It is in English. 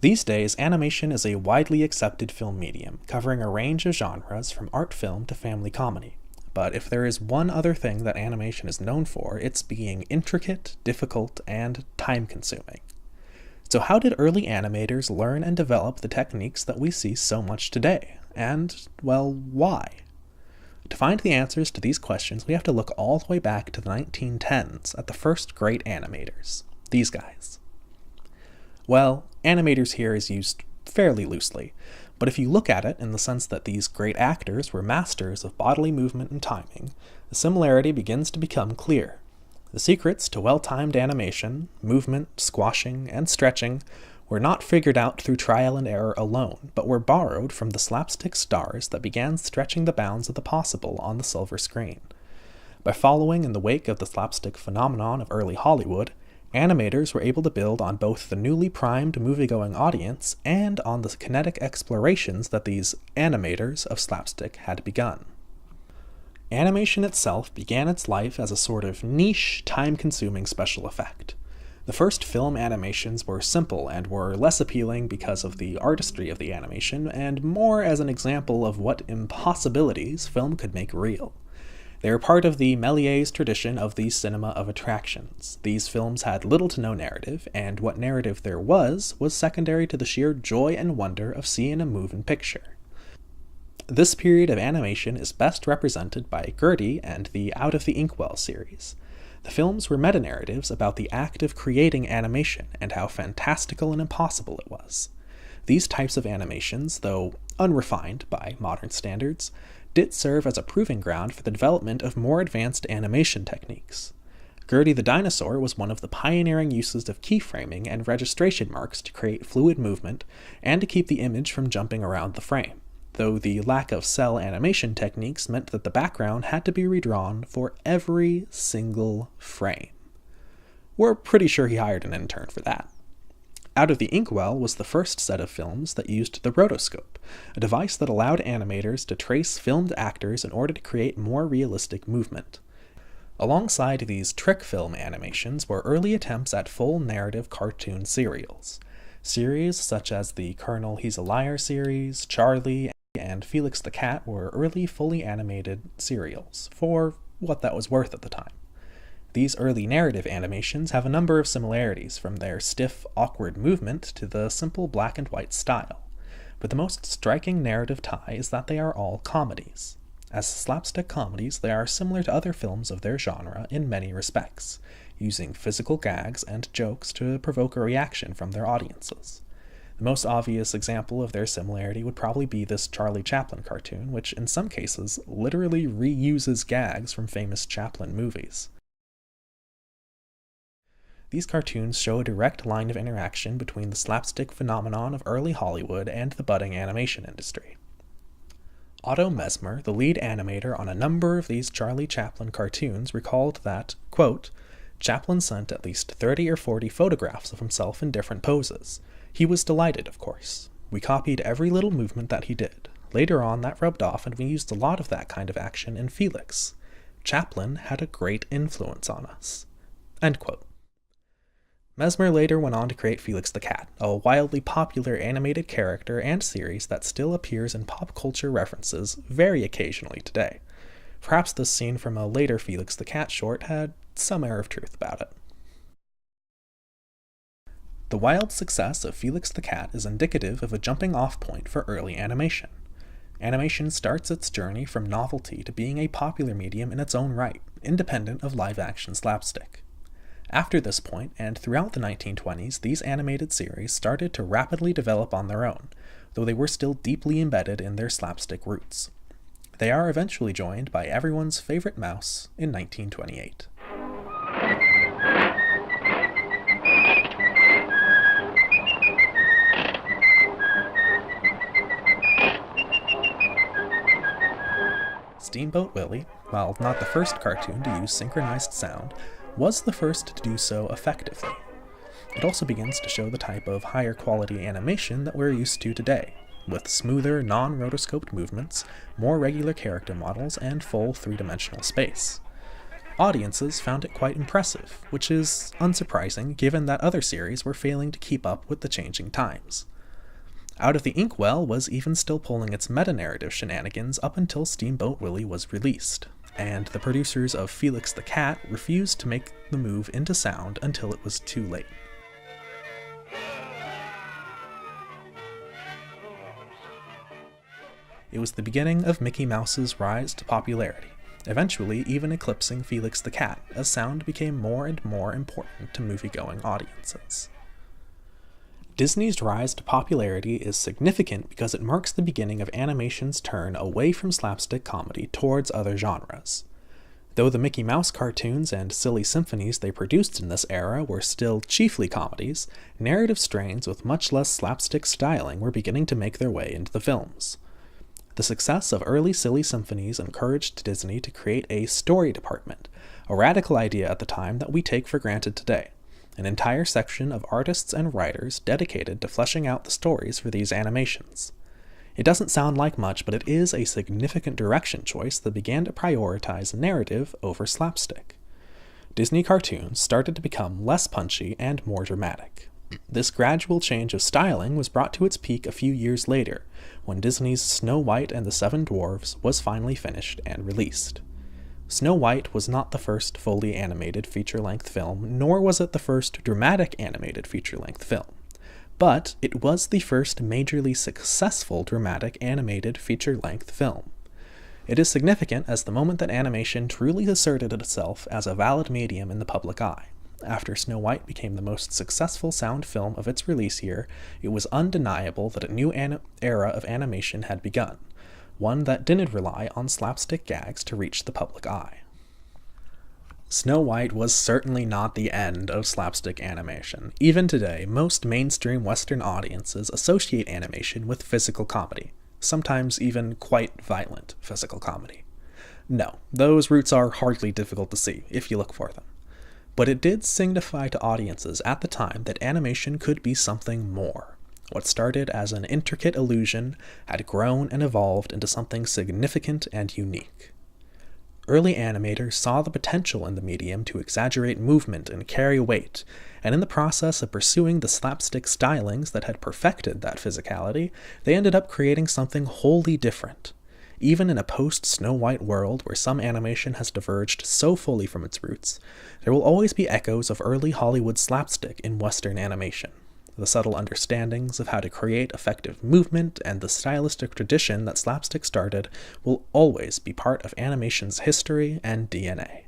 These days, animation is a widely accepted film medium, covering a range of genres from art film to family comedy. But if there is one other thing that animation is known for, it's being intricate, difficult, and time-consuming. So how did early animators learn and develop the techniques that we see so much today? And, well, why? To find the answers to these questions, we have to look all the way back to the 1910s at the first great animators, these guys. Well, animators here is used fairly loosely, but if you look at it in the sense that these great actors were masters of bodily movement and timing, the similarity begins to become clear. The secrets to well-timed animation, movement, squashing, and stretching were not figured out through trial and error alone, but were borrowed from the slapstick stars that began stretching the bounds of the possible on the silver screen. By following in the wake of the slapstick phenomenon of early Hollywood, animators were able to build on both the newly primed movie-going audience and on the kinetic explorations that these animators of slapstick had begun. Animation itself began its life as a sort of niche, time-consuming special effect. The first film animations were simple and were less appealing because of the artistry of the animation, and more as an example of what impossibilities film could make real. They were part of the Méliès tradition of the cinema of attractions. These films had little to no narrative, and what narrative there was secondary to the sheer joy and wonder of seeing a moving picture. This period of animation is best represented by Gertie and the Out of the Inkwell series. The films were meta-narratives about the act of creating animation and how fantastical and impossible it was. These types of animations, though unrefined by modern standards, did serve as a proving ground for the development of more advanced animation techniques. Gertie the Dinosaur was one of the pioneering uses of keyframing and registration marks to create fluid movement and to keep the image from jumping around the frame, though the lack of cell animation techniques meant that the background had to be redrawn for every single frame. We're pretty sure he hired an intern for that. Out of the Inkwell was the first set of films that used the rotoscope, a device that allowed animators to trace filmed actors in order to create more realistic movement. Alongside these trick film animations were early attempts at full narrative cartoon serials. Series such as the Colonel He's a Liar series, Charlie, and Felix the Cat were early fully animated serials, for what that was worth at the time. These early narrative animations have a number of similarities, from their stiff, awkward movement to the simple black and white style, but the most striking narrative tie is that they are all comedies. As slapstick comedies, they are similar to other films of their genre in many respects, using physical gags and jokes to provoke a reaction from their audiences. The most obvious example of their similarity would probably be this Charlie Chaplin cartoon, which in some cases literally reuses gags from famous Chaplin movies. These cartoons show a direct line of interaction between the slapstick phenomenon of early Hollywood and the budding animation industry. Otto Mesmer, the lead animator on a number of these Charlie Chaplin cartoons, recalled that, quote, Chaplin sent at least 30 or 40 photographs of himself in different poses. He was delighted, of course. We copied every little movement that he did. Later on, that rubbed off, and we used a lot of that kind of action in Felix. Chaplin had a great influence on us. End quote. Mesmer later went on to create Felix the Cat, a wildly popular animated character and series that still appears in pop culture references very occasionally today. Perhaps this scene from a later Felix the Cat short had some air of truth about it. The wild success of Felix the Cat is indicative of a jumping-off point for early animation. Animation starts its journey from novelty to being a popular medium in its own right, independent of live-action slapstick. After this point, and throughout the 1920s, these animated series started to rapidly develop on their own, though they were still deeply embedded in their slapstick roots. They are eventually joined by everyone's favorite mouse in 1928. Steamboat Willie, while not the first cartoon to use synchronized sound, was the first to do so effectively. It also begins to show the type of higher quality animation that we're used to today, with smoother, non-rotoscoped movements, more regular character models, and full three-dimensional space. Audiences found it quite impressive, which is unsurprising given that other series were failing to keep up with the changing times. Out of the Inkwell was even still pulling its meta-narrative shenanigans up until Steamboat Willie was released, and the producers of Felix the Cat refused to make the move into sound until it was too late. It was the beginning of Mickey Mouse's rise to popularity, eventually even eclipsing Felix the Cat as sound became more and more important to movie-going audiences. Disney's rise to popularity is significant because it marks the beginning of animation's turn away from slapstick comedy towards other genres. Though the Mickey Mouse cartoons and silly symphonies they produced in this era were still chiefly comedies, narrative strains with much less slapstick styling were beginning to make their way into the films. The success of early silly symphonies encouraged Disney to create a story department, a radical idea at the time that we take for granted today, an entire section of artists and writers dedicated to fleshing out the stories for these animations. It doesn't sound like much, but it is a significant direction choice that began to prioritize narrative over slapstick. Disney cartoons started to become less punchy and more dramatic. This gradual change of styling was brought to its peak a few years later, when Disney's Snow White and the Seven Dwarfs was finally finished and released. Snow White was not the first fully animated feature-length film, nor was it the first dramatic animated feature-length film. But it was the first majorly successful dramatic animated feature-length film. It is significant as the moment that animation truly asserted itself as a valid medium in the public eye. After Snow White became the most successful sound film of its release year, it was undeniable that a new era of animation had begun, one that didn't rely on slapstick gags to reach the public eye. Snow White was certainly not the end of slapstick animation. Even today, most mainstream Western audiences associate animation with physical comedy, sometimes even quite violent physical comedy. No, those roots are hardly difficult to see, if you look for them. But it did signify to audiences at the time that animation could be something more. What started as an intricate illusion had grown and evolved into something significant and unique. Early animators saw the potential in the medium to exaggerate movement and carry weight, and in the process of pursuing the slapstick stylings that had perfected that physicality, they ended up creating something wholly different. Even in a post-Snow White world where some animation has diverged so fully from its roots, there will always be echoes of early Hollywood slapstick in Western animation. The subtle understandings of how to create effective movement and the stylistic tradition that slapstick started will always be part of animation's history and DNA.